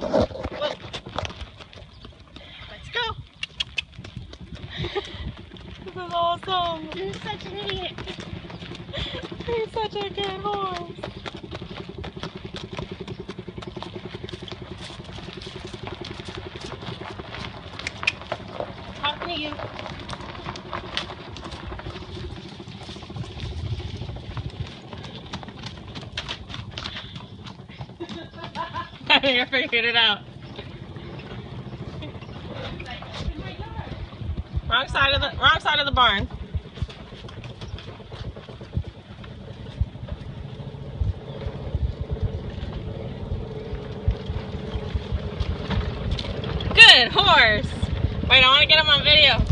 Whoa. Let's go. This is awesome. You're such an idiot. He's such a good horse. Talking to you. I think I figured it out. Wrong side of the barn. Good horse. Wait, I want to get him on video.